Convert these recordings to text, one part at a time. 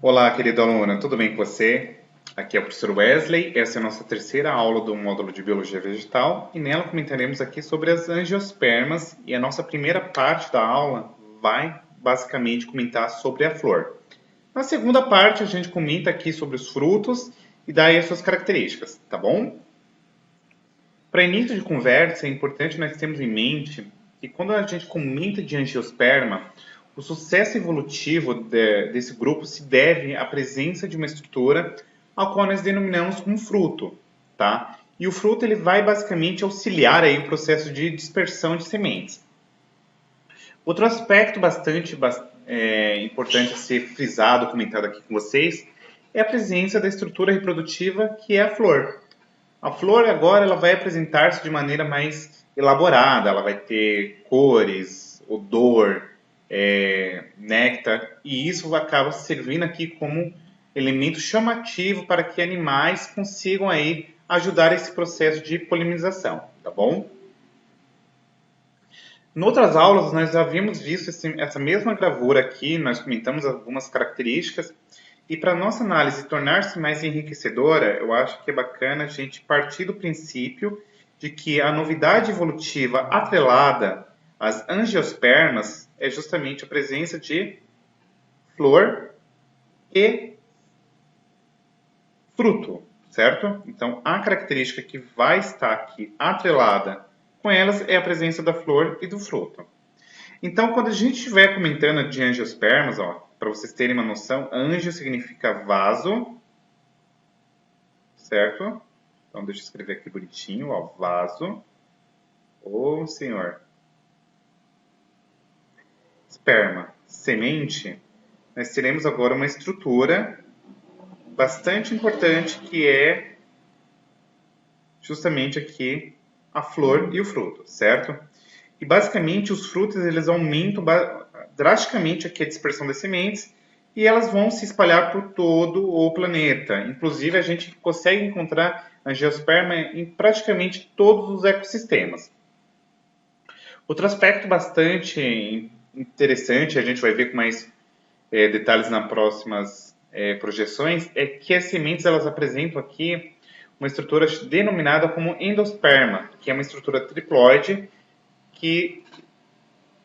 Olá, querido aluno, tudo bem com você? Aqui é o professor Wesley, essa é a nossa terceira aula do módulo de Biologia Vegetal e nela comentaremos aqui sobre as angiospermas e a nossa primeira parte da aula vai basicamente comentar sobre a flor. Na segunda parte a gente comenta aqui sobre os frutos e daí as suas características, tá bom? Para início de conversa é importante nós termos em mente que quando a gente comenta de angiosperma, o sucesso evolutivo desse grupo se deve à presença de uma estrutura ao qual nós denominamos como fruto, tá? E o fruto ele vai basicamente auxiliar aí o processo de dispersão de sementes. Outro aspecto bastante importante a ser frisado, comentado aqui com vocês, é a presença da estrutura reprodutiva que é a flor. A flor agora ela vai apresentar-se de maneira mais elaborada, ela vai ter cores, odor, néctar, e isso acaba servindo aqui como elemento chamativo para que animais consigam aí ajudar esse processo de polinização, tá bom? Em outras aulas nós já havíamos visto essa mesma gravura aqui, nós comentamos algumas características, e para nossa análise tornar-se mais enriquecedora, eu acho que é bacana a gente partir do princípio de que a novidade evolutiva atrelada às angiospermas é justamente a presença de flor e fruto, certo? Então, a característica que vai estar aqui atrelada com elas é a presença da flor e do fruto. Então, quando a gente estiver comentando de angiospermas, para vocês terem uma noção, angio significa vaso, certo? Então, deixa eu escrever aqui bonitinho, ó, vaso. Ô, senhor. Esperma, semente. Nós teremos agora uma estrutura bastante importante que é justamente aqui a flor e o fruto, certo? E basicamente os frutos eles aumentam drasticamente aqui a dispersão das sementes e elas vão se espalhar por todo o planeta. Inclusive a gente consegue encontrar angiosperma em praticamente todos os ecossistemas. Outro aspecto bastante interessante, a gente vai ver com mais detalhes nas próximas projeções, é que as sementes elas apresentam aqui uma estrutura denominada como endosperma, que é uma estrutura triploide que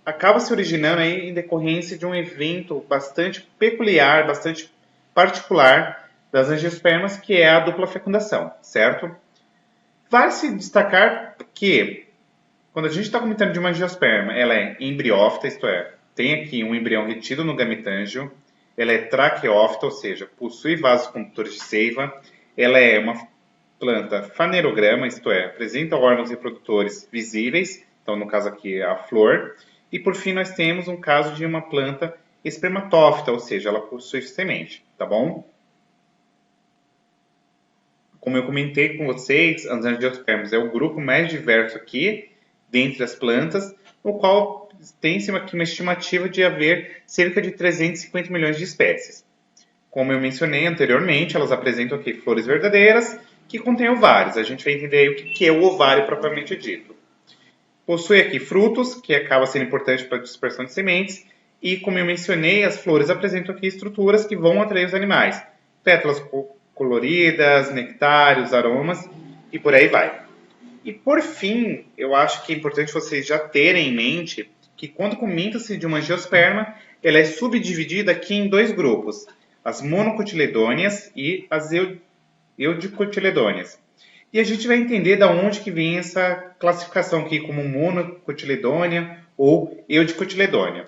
acaba se originando aí em decorrência de um evento bastante peculiar, bastante particular das angiospermas, que é a dupla fecundação, certo? Vale se destacar que, quando a gente está comentando de uma angiosperma, ela é embriófita, isto é, tem aqui um embrião retido no gametângio, ela é traqueófita, ou seja, possui vasos condutores de seiva, ela é uma planta fanerograma, isto é, apresenta órgãos reprodutores visíveis, então no caso aqui a flor, e por fim nós temos um caso de uma planta espermatófita, ou seja, ela possui semente, tá bom? Como eu comentei com vocês, as angiospermas é o grupo mais diverso aqui, dentre as plantas, no qual tem-se aqui uma estimativa de haver cerca de 350 milhões de espécies. Como eu mencionei anteriormente, elas apresentam aqui flores verdadeiras que contêm ovários. A gente vai entender aí o que é o ovário propriamente dito. Possui aqui frutos, que acaba sendo importante para a dispersão de sementes, e como eu mencionei, as flores apresentam aqui estruturas que vão atrair os animais. Pétalas coloridas, nectários, aromas e por aí vai. E por fim, eu acho que é importante vocês já terem em mente que quando comenta-se de uma angiosperma, ela é subdividida aqui em dois grupos, as monocotiledôneas e as eudicotiledôneas. E a gente vai entender da onde que vem essa classificação aqui como monocotiledônea ou eudicotiledônea.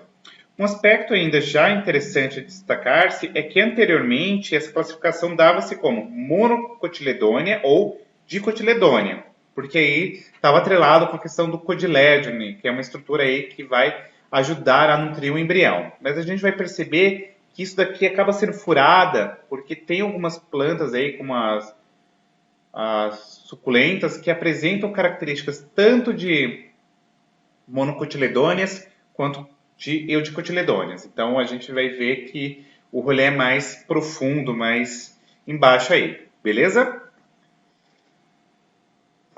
Um aspecto ainda já interessante de destacar-se é que anteriormente essa classificação dava-se como monocotiledônea ou dicotiledônea, porque aí estava atrelado com a questão do cotilédone, que é uma estrutura aí que vai ajudar a nutrir o embrião. Mas a gente vai perceber que isso daqui acaba sendo furada, porque tem algumas plantas aí, como as suculentas, que apresentam características tanto de monocotiledôneas quanto de eudicotiledôneas. Então a gente vai ver que o rolê é mais profundo, mais embaixo aí, beleza?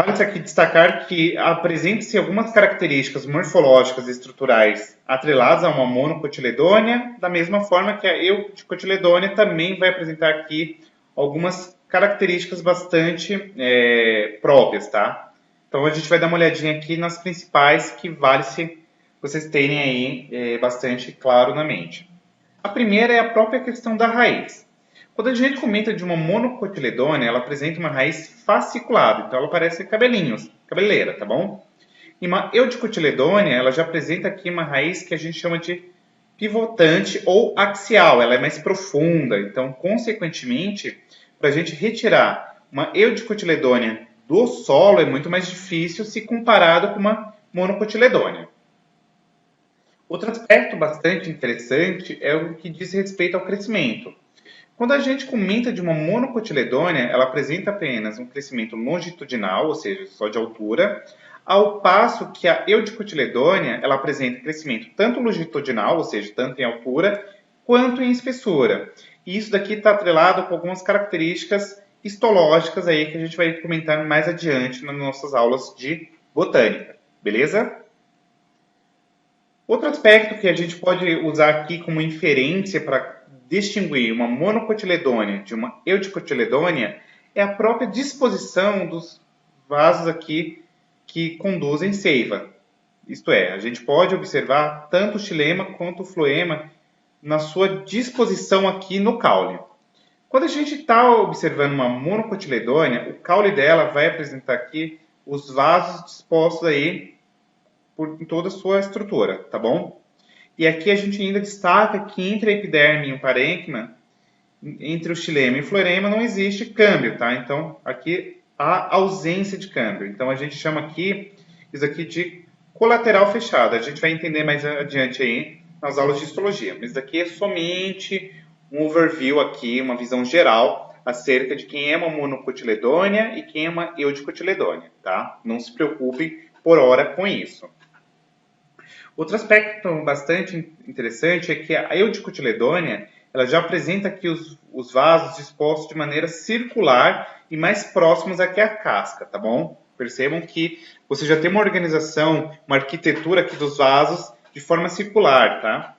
Vale aqui destacar que apresenta-se algumas características morfológicas e estruturais atreladas a uma monocotiledônea, da mesma forma que a eudicotiledônea também vai apresentar aqui algumas características bastante próprias, tá? Então a gente vai dar uma olhadinha aqui nas principais que vale se vocês terem aí bastante claro na mente. A primeira é a própria questão da raiz. Quando a gente comenta de uma monocotiledônea, ela apresenta uma raiz fasciculada, então ela parece cabelinhos, cabeleira, tá bom? E uma eudicotiledônea, ela já apresenta aqui uma raiz que a gente chama de pivotante ou axial, ela é mais profunda, então, consequentemente, para a gente retirar uma eudicotiledônea do solo é muito mais difícil se comparado com uma monocotiledônea. Outro aspecto bastante interessante é o que diz respeito ao crescimento. Quando a gente comenta de uma monocotiledônea, ela apresenta apenas um crescimento longitudinal, ou seja, só de altura, ao passo que a eudicotiledônea ela apresenta crescimento tanto longitudinal, ou seja, tanto em altura, quanto em espessura. E isso daqui está atrelado com algumas características histológicas aí que a gente vai comentar mais adiante nas nossas aulas de botânica, beleza? Outro aspecto que a gente pode usar aqui como inferência para distinguir uma monocotiledônea de uma eudicotiledônea é a própria disposição dos vasos aqui que conduzem seiva. Isto é, a gente pode observar tanto o xilema quanto o floema na sua disposição aqui no caule. Quando a gente está observando uma monocotiledônea, o caule dela vai apresentar aqui os vasos dispostos aí por toda a sua estrutura, tá bom? E aqui a gente ainda destaca que entre a epiderme e o parênquima, entre o xilema e o floema, não existe câmbio, tá? Então, aqui há ausência de câmbio. Então, a gente chama aqui, isso aqui de colateral fechado. A gente vai entender mais adiante aí nas aulas de histologia. Mas isso aqui é somente um overview aqui, uma visão geral acerca de quem é uma monocotiledônea e quem é uma eudicotiledônea, tá? Não se preocupem por hora com isso. Outro aspecto bastante interessante é que a eudicotiledônea ela já apresenta aqui os vasos dispostos de maneira circular e mais próximos aqui à casca, tá bom? Percebam que você já tem uma organização, uma arquitetura aqui dos vasos de forma circular, tá?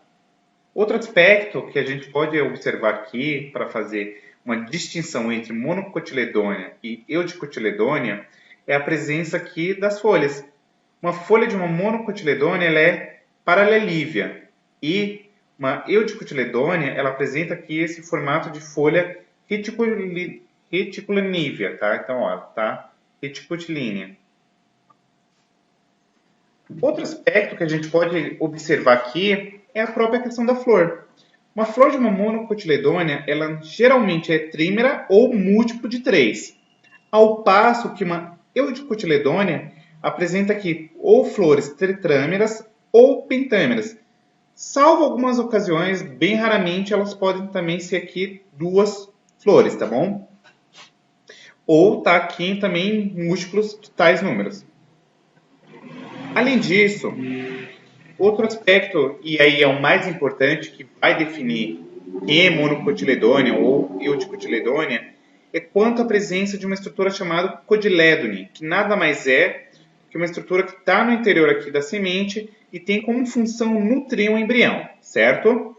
Outro aspecto que a gente pode observar aqui para fazer uma distinção entre monocotiledônea e eudicotiledônea é a presença aqui das folhas. Uma folha de uma monocotiledônea ela é paralelívea e uma eudicotiledônea ela apresenta aqui esse formato de folha reticulinívea, tá? Então, ó, tá? Reticulínea. Outro aspecto que a gente pode observar aqui é a própria questão da flor. Uma flor de uma monocotiledônea, ela geralmente é trímera ou múltiplo de 3, ao passo que uma eudicotiledônea apresenta aqui ou flores tetrâmeras ou pentâmeras. Salvo algumas ocasiões, bem raramente, elas podem também ser aqui 2 flores, tá bom? Ou tá aqui também múltiplos de tais números. Além disso, outro aspecto, e aí é o mais importante, que vai definir quem é monocotiledônea ou eudicotiledônea, é quanto à presença de uma estrutura chamada codilédone, que nada mais é que uma estrutura que está no interior aqui da semente e tem como função nutrir um embrião, certo?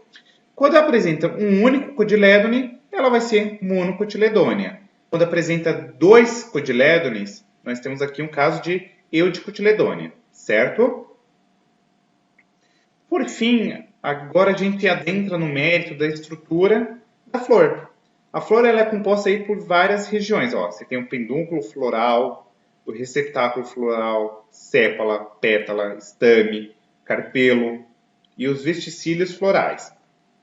Quando apresenta um único codilédone, ela vai ser monocotiledônea. Quando apresenta 2 codilédones, nós temos aqui um caso de eudicotiledônea, certo? Por fim, agora a gente adentra no mérito da estrutura da flor. A flor ela é composta aí por várias regiões. Ó, você tem o pedúnculo floral, o receptáculo floral, sépala, pétala, estame, carpelo e os vesticílios florais.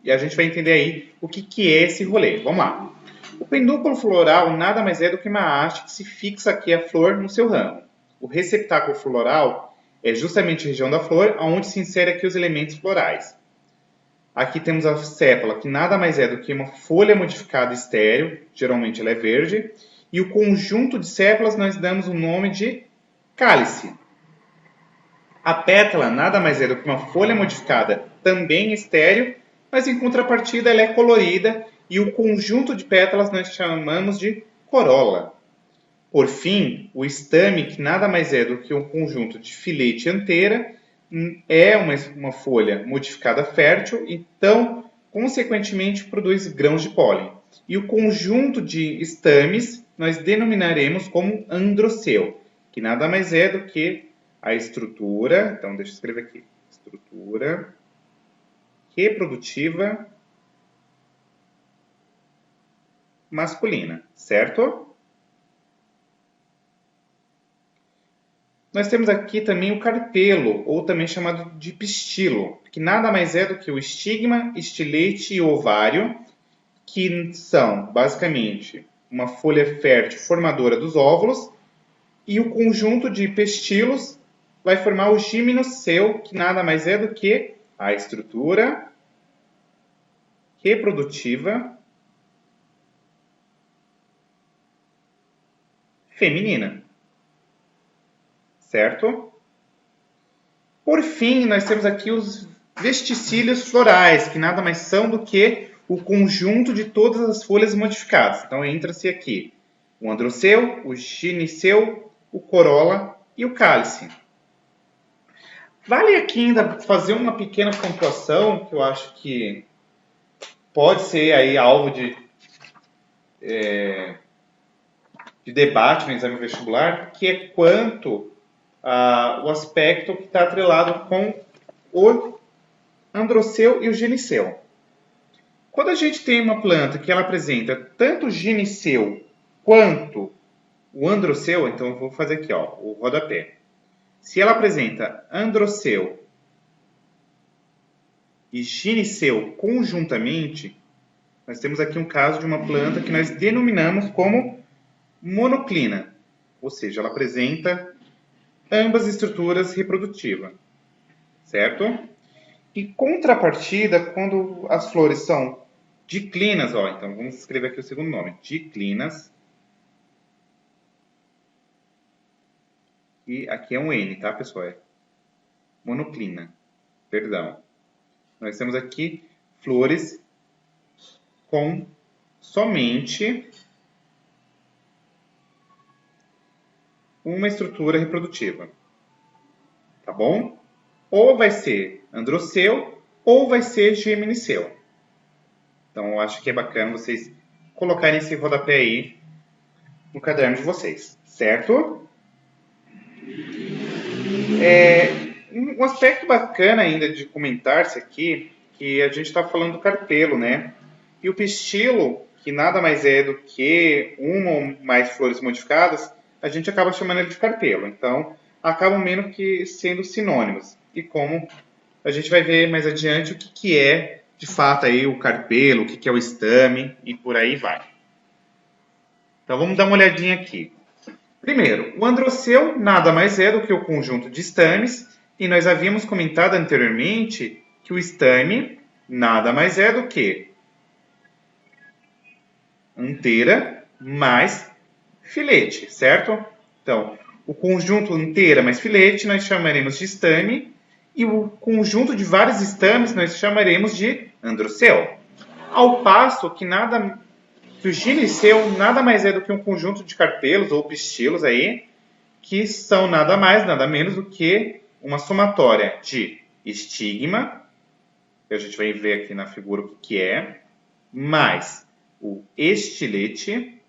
E a gente vai entender aí o que é esse rolê. Vamos lá. O pedúnculo floral nada mais é do que uma haste que se fixa aqui a flor no seu ramo. O receptáculo floral é justamente a região da flor onde se insere aqui os elementos florais. Aqui temos a sépala, que nada mais é do que uma folha modificada estéril, geralmente ela é verde, e o conjunto de sépalas nós damos o nome de cálice. A pétala nada mais é do que uma folha modificada também estéril, mas em contrapartida ela é colorida e o conjunto de pétalas nós chamamos de corola. Por fim, o estame, que nada mais é do que um conjunto de filete e anteira, é uma folha modificada fértil, então, consequentemente, produz grãos de pólen. E o conjunto de estames nós denominaremos como androceu, que nada mais é do que a estrutura, então deixa eu escrever aqui, estrutura reprodutiva masculina, certo? Nós temos aqui também o carpelo, ou também chamado de pistilo, que nada mais é do que o estigma, estilete e ovário, que são basicamente uma folha fértil formadora dos óvulos, e o conjunto de pestilos vai formar o gimenosceu, que nada mais é do que a estrutura reprodutiva feminina. Certo? Por fim, nós temos aqui os vesticílios florais, que nada mais são do que o conjunto de todas as folhas modificadas. Então, entra-se aqui o androceu, o gineceu, o corola e o cálice. Vale aqui ainda fazer uma pequena pontuação, que eu acho que pode ser aí alvo de debate no exame vestibular, que é quanto o aspecto que está atrelado com o androceu e o gineceu. Quando a gente tem uma planta que ela apresenta tanto o gineceu quanto o androceu, então eu vou fazer aqui o rodapé. Se ela apresenta androceu e gineceu conjuntamente, nós temos aqui um caso de uma planta que nós denominamos como monoclina, ou seja, ela apresenta ambas estruturas reprodutivas, certo? E contrapartida, quando as flores são diclinas, então vamos escrever aqui o segundo nome, diclinas, e aqui é um N, tá, pessoal? É monoclina, perdão. Nós temos aqui flores com somente uma estrutura reprodutiva, tá bom? Ou vai ser androceu, ou vai ser gimeniceu. Então, eu acho que é bacana vocês colocarem esse rodapé aí no caderno de vocês, certo? Um aspecto bacana ainda de comentar-se aqui, que a gente está falando do carpelo, né? E o pistilo, que nada mais é do que uma ou mais flores modificadas, a gente acaba chamando ele de carpelo. Então, acabam meio que sendo sinônimos. E como a gente vai ver mais adiante o que é, de fato, aí o carpelo, o que é o estame e por aí vai. Então, vamos dar uma olhadinha aqui. Primeiro, o androceu nada mais é do que o conjunto de estames, e nós havíamos comentado anteriormente que o estame nada mais é do que anteira mais filete, certo? Então, o conjunto anteira mais filete nós chamaremos de estame, e o conjunto de vários estames nós chamaremos de androceu. Ao passo que o gineceu nada mais é do que um conjunto de carpelos ou pistilos aí, que são nada mais, nada menos do que uma somatória de estigma, que a gente vai ver aqui na figura o que é, mais o estilete,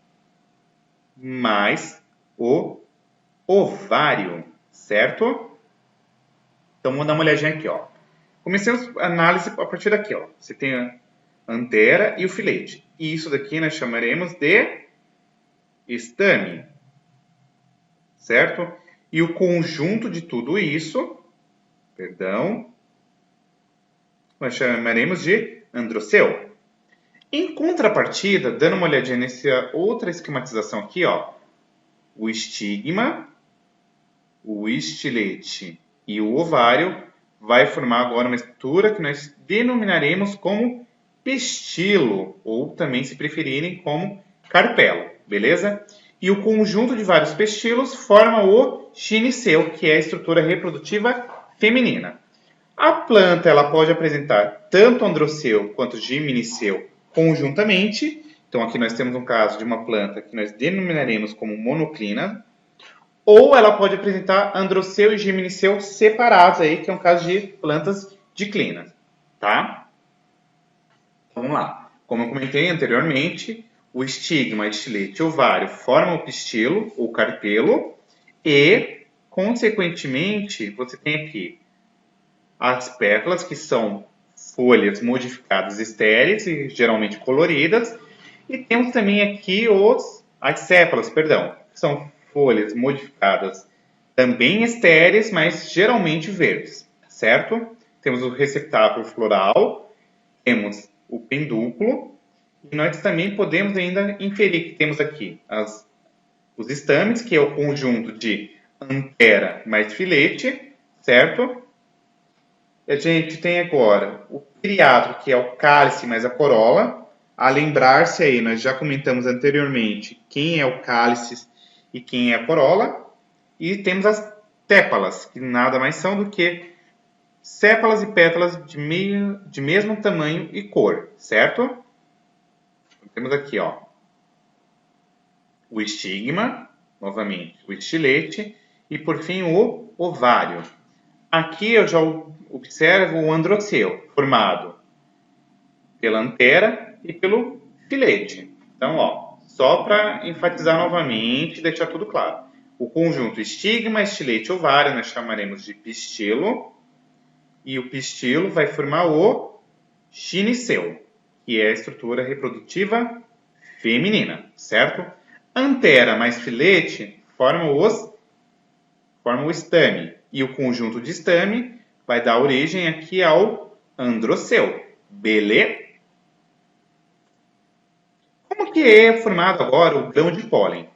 mais o ovário, certo? Então, vamos dar uma olhadinha aqui, ó. Comecemos a análise a partir daqui, ó. Você tem a antera e o filete. E isso daqui nós chamaremos de estame, certo? E o conjunto de tudo isso, nós chamaremos de androceu. Em contrapartida, dando uma olhadinha nessa outra esquematização aqui, ó, o estigma, o estilete e o ovário vai formar agora uma estrutura que nós denominaremos como pistilo, ou também, se preferirem, como carpelo, beleza? E o conjunto de vários pistilos forma o gineceu, que é a estrutura reprodutiva feminina. A planta ela pode apresentar tanto androceu quanto gimeniceu conjuntamente, Então, aqui nós temos um caso de uma planta que nós denominaremos como monoclina, ou ela pode apresentar androceu e geminiceu separados aí, que é um caso de plantas diclinas, tá? Então, vamos lá. Como eu comentei anteriormente, o estigma, estilete e ovário formam o pistilo ou carpelo e, consequentemente, você tem aqui as pétalas, que são folhas modificadas estéreis e geralmente coloridas, e temos também aqui as sépalas, perdão, que são folhas modificadas também estéreis, mas geralmente verdes, certo? Temos o receptáculo floral, temos o pendúculo, e nós também podemos ainda inferir que temos aqui os estames, que é o conjunto de antera mais filete, certo? E a gente tem agora o periátrio, que é o cálice mais a corola. A lembrar-se aí, nós já comentamos anteriormente quem é o cálice e quem é a corola. E temos as tépalas, que nada mais são do que sépalas e pétalas de mesmo tamanho e cor, certo? Temos aqui, ó, o estigma, novamente, o estilete e, por fim, o ovário. Aqui eu já observo o androceu, formado pela antera e pelo filete. Então, ó, só para enfatizar novamente e deixar tudo claro. O conjunto estigma, estilete e ovário nós chamaremos de pistilo, e o pistilo vai formar o gineceu, que é a estrutura reprodutiva feminina, certo? Antera mais filete formam o estame, e o conjunto de estame vai dar origem aqui ao androceu, beleza? Como que é formado agora o grão de pólen?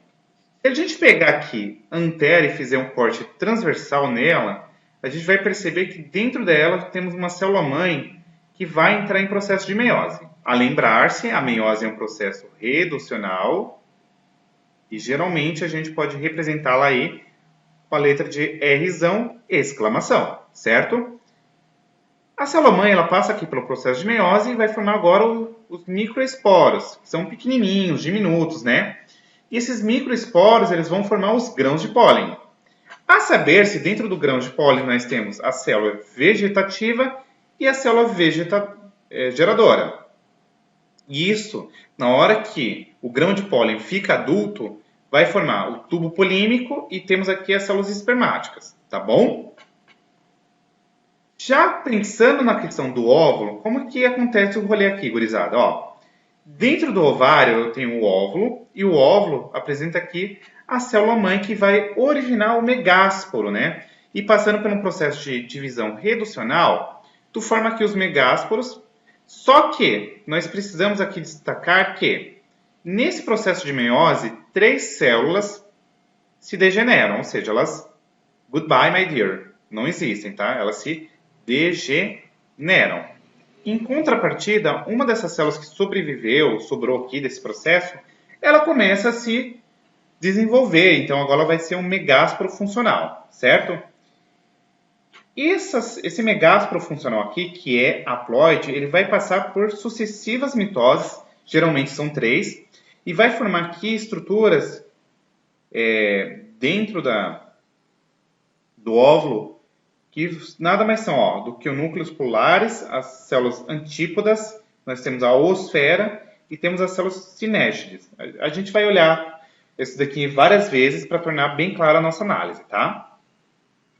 Se a gente pegar aqui a antera e fizer um corte transversal nela, a gente vai perceber que dentro dela temos uma célula-mãe que vai entrar em processo de meiose. A lembrar-se, a meiose é um processo reducional e geralmente a gente pode representá-la aí com a letra de Rzão, exclamação, certo? A célula-mãe ela passa aqui pelo processo de meiose e vai formar agora os microesporos, que são pequenininhos, diminutos, né? E esses microesporos eles vão formar os grãos de pólen. A saber se dentro do grão de pólen nós temos a célula vegetativa e a célula geradora. E isso, na hora que o grão de pólen fica adulto, vai formar o tubo polímico e temos aqui as células espermáticas, tá bom? Já pensando na questão do óvulo, como que acontece o rolê aqui, gurizada? Ó, dentro do ovário eu tenho o óvulo, e o óvulo apresenta aqui a célula-mãe que vai originar o megásporo, né? E passando por um processo de divisão reducional, tu forma aqui os megásporos, só que nós precisamos aqui destacar que nesse processo de meiose, 3 células se degeneram, ou seja, elas, goodbye my dear, não existem, tá? Elas se degeneram. Em contrapartida, uma dessas células que sobreviveu, sobrou aqui desse processo, ela começa a se desenvolver. Então, agora vai ser um megásporo funcional, certo? Esse megásporo funcional aqui, que é haploide, ele vai passar por sucessivas mitoses, geralmente são 3, e vai formar aqui estruturas dentro do óvulo, que nada mais são do que os núcleos polares, as células antípodas, nós temos a oosfera e temos as células cinétides. A gente vai olhar isso daqui várias vezes para tornar bem clara a nossa análise, tá?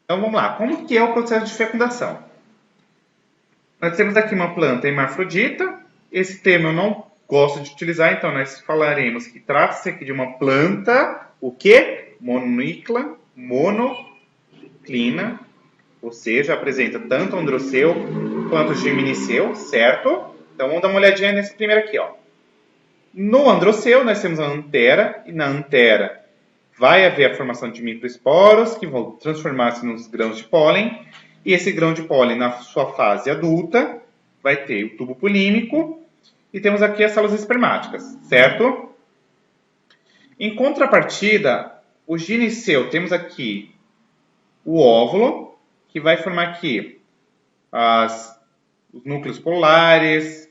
Então vamos lá, como que é o processo de fecundação? Nós temos aqui uma planta hermafrodita, esse termo eu não gosto de utilizar, então nós falaremos que trata-se aqui de uma planta, o quê? Monoicla, monoclina, ou seja, apresenta tanto androceu quanto geminiceu, certo? Então vamos dar uma olhadinha nesse primeiro aqui, ó. No androceu nós temos a antera, e na antera vai haver a formação de microesporos que vão transformar-se nos grãos de pólen, e esse grão de pólen na sua fase adulta vai ter o tubo polímico e temos aqui as células espermáticas, certo? Em contrapartida, o gineceu, temos aqui o óvulo, que vai formar aqui os núcleos polares,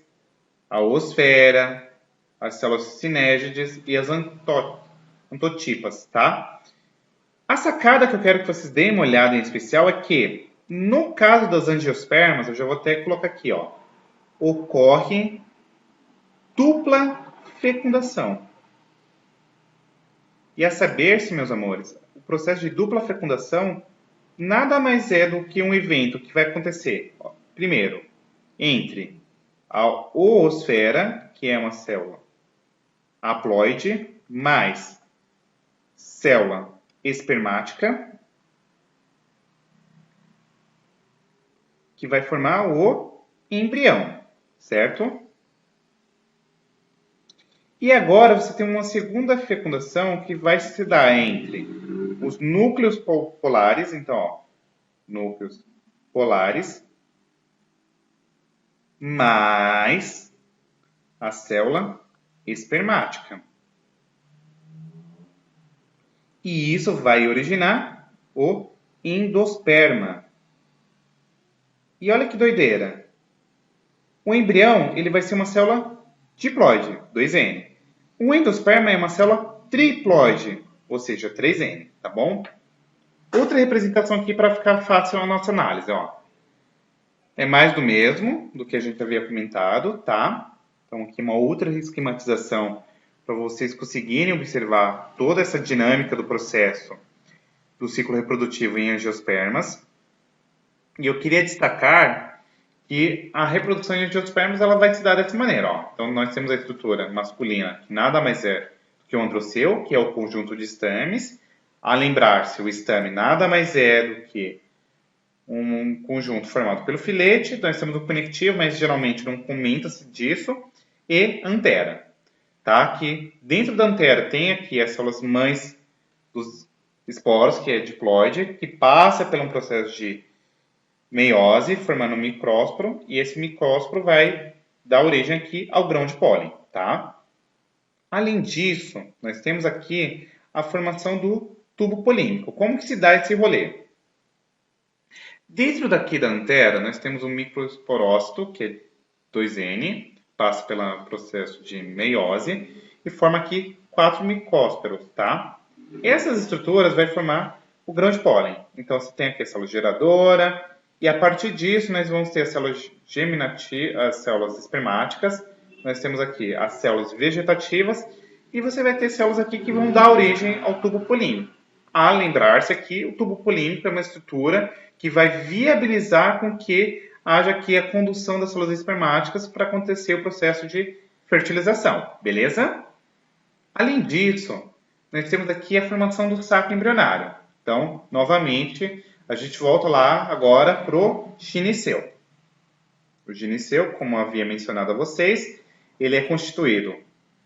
a oosfera, as células cinégides e as antotipas, tá? A sacada que eu quero que vocês deem uma olhada em especial é que, no caso das angiospermas, eu já vou até colocar aqui, ó, ocorre dupla fecundação. E a saber-se, meus amores, o processo de dupla fecundação nada mais é do que um evento que vai acontecer, ó, primeiro, entre a oosfera, que é uma célula haploide, mais célula espermática, que vai formar o embrião, certo? E agora você tem uma segunda fecundação que vai se dar entre os núcleos polares, então, ó, núcleos polares, mais a célula espermática. E isso vai originar o endosperma. E olha que doideira. O embrião ele vai ser uma célula diploide, 2N. O endosperma é uma célula triploide, ou seja, 3N, tá bom? Outra representação aqui para ficar fácil a nossa análise, ó. É mais do mesmo do que a gente havia comentado, tá? Então aqui uma outra esquematização para vocês conseguirem observar toda essa dinâmica do processo do ciclo reprodutivo em angiospermas. E eu queria destacar que a reprodução em angiospermas ela vai se dar dessa maneira, ó. Então nós temos a estrutura masculina, que nada mais é do que o androceu, que é o conjunto de estames. A lembrar-se, o estame nada mais é do que um conjunto formado pelo filete. Nós temos o conectivo, mas geralmente não comenta-se disso. E antera, tá? Que dentro da antera tem aqui as células mães dos esporos, que é diploide, que passa por um processo de meiose, formando um micrósporo, e esse micrósporo vai dar origem aqui ao grão de pólen, tá? Além disso, nós temos aqui a formação do tubo polímico. Como que se dá esse rolê? Dentro daqui da antera, nós temos um microesporócito, que é 2N, passa pelo processo de meiose e forma aqui 4 micósporos, tá? Essas estruturas vão formar o grão de pólen. Então, você tem aqui a célula geradora, e a partir disso nós vamos ter as células as células espermáticas, nós temos aqui as células vegetativas, e você vai ter células aqui que vão dar origem ao tubo polímico. A lembrar-se aqui, o tubo polímico é uma estrutura que vai viabilizar com que haja aqui a condução das células espermáticas para acontecer o processo de fertilização, beleza? Além disso, nós temos aqui a formação do saco embrionário. Então, novamente, a gente volta lá agora para o gineceu. O gineceu, como havia mencionado a vocês, ele é constituído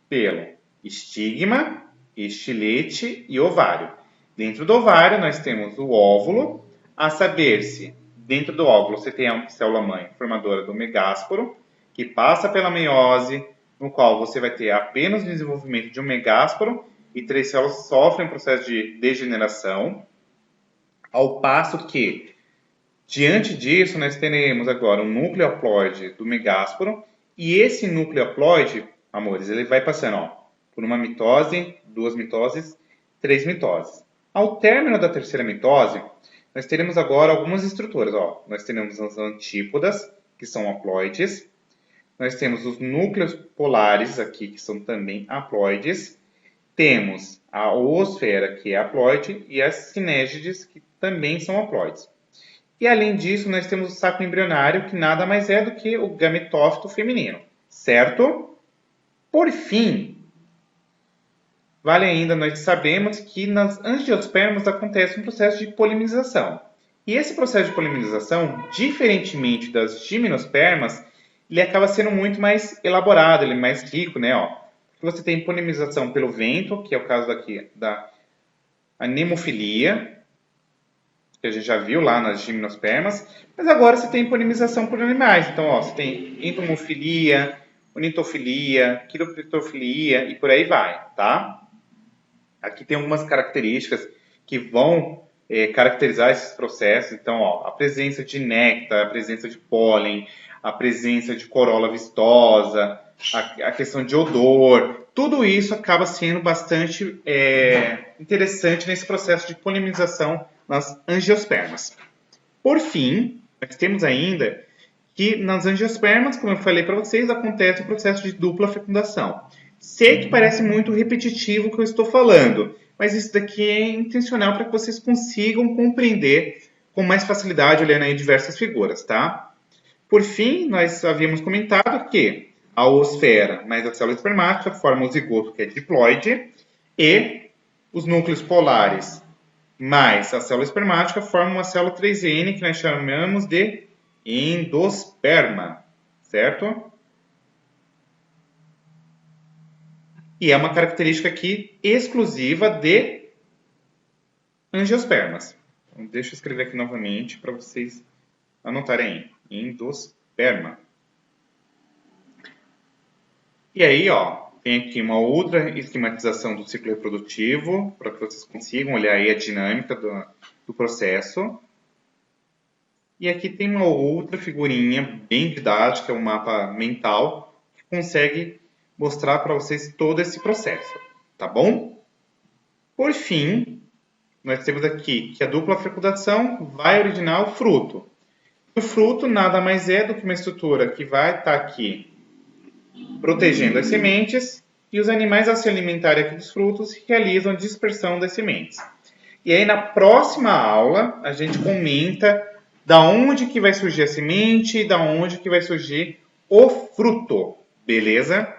pelo estigma, estilete e ovário. Dentro do ovário, nós temos o óvulo, a saber-se, dentro do óvulo você tem a célula-mãe formadora do megásporo, que passa pela meiose, no qual você vai ter apenas o desenvolvimento de um megásporo e 3 células sofrem um processo de degeneração, ao passo que, diante disso, nós teremos agora um núcleo haploide do megásporo, e esse núcleo haploide, amores, ele vai passando ó, por uma mitose, 2 mitoses, 3 mitoses. Ao término da terceira mitose, nós teremos agora algumas estruturas. Ó. Nós teremos as antípodas, que são haploides. Nós temos os núcleos polares aqui, que são também haploides. Temos a oosfera, que é haploide, e as cinégides, que também são haploides. E além disso, nós temos o saco embrionário, que nada mais é do que o gametófito feminino, certo? Por fim, vale ainda nós sabemos que nas angiospermas acontece um processo de polinização. E esse processo de polinização, diferentemente das gimnospermas, ele acaba sendo muito mais elaborado, ele é mais rico, né? Ó, você tem polinização pelo vento, que é o caso daqui da anemofilia, que a gente já viu lá nas gimnospermas, mas agora você tem polinização por animais. Então, ó, você tem entomofilia, ornitofilia, quiropterofilia e por aí vai, tá? Aqui tem algumas características que vão caracterizar esses processos. Então, ó, a presença de néctar, a presença de pólen, a presença de corola vistosa, a questão de odor, tudo isso acaba sendo bastante interessante nesse processo de polimerização nas angiospermas. Por fim, nós temos ainda que nas angiospermas, como eu falei para vocês, acontece o processo de dupla fecundação. Sei que parece muito repetitivo o que eu estou falando, mas isso daqui é intencional para que vocês consigam compreender com mais facilidade olhando aí diversas figuras, tá? Por fim, nós havíamos comentado que a oosfera mais a célula espermática formam o zigoto, que é diploide, e os núcleos polares mais a célula espermática formam uma célula 3N, que nós chamamos de endosperma, certo? E é uma característica aqui exclusiva de angiospermas. Então, deixa eu escrever aqui novamente para vocês anotarem aí. Endosperma. E aí, ó, tem aqui uma outra esquematização do ciclo reprodutivo, para que vocês consigam olhar aí a dinâmica do processo. E aqui tem uma outra figurinha bem didática, um mapa mental, que consegue mostrar para vocês todo esse processo, tá bom? Por fim, nós temos aqui que a dupla fecundação vai originar o fruto. O fruto nada mais é do que uma estrutura que vai estar aqui protegendo as sementes, e os animais, ao se alimentarem aqui dos frutos, realizam a dispersão das sementes. E aí, na próxima aula, a gente comenta da onde que vai surgir a semente e da onde que vai surgir o fruto, beleza?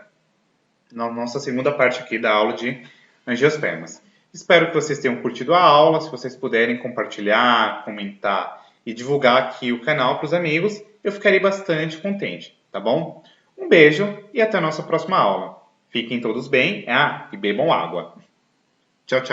Na nossa segunda parte aqui da aula de angiospermas. Espero que vocês tenham curtido a aula. Se vocês puderem compartilhar, comentar e divulgar aqui o canal para os amigos, eu ficarei bastante contente, tá bom? Um beijo e até a nossa próxima aula. Fiquem todos bem e bebam água. Tchau, tchau.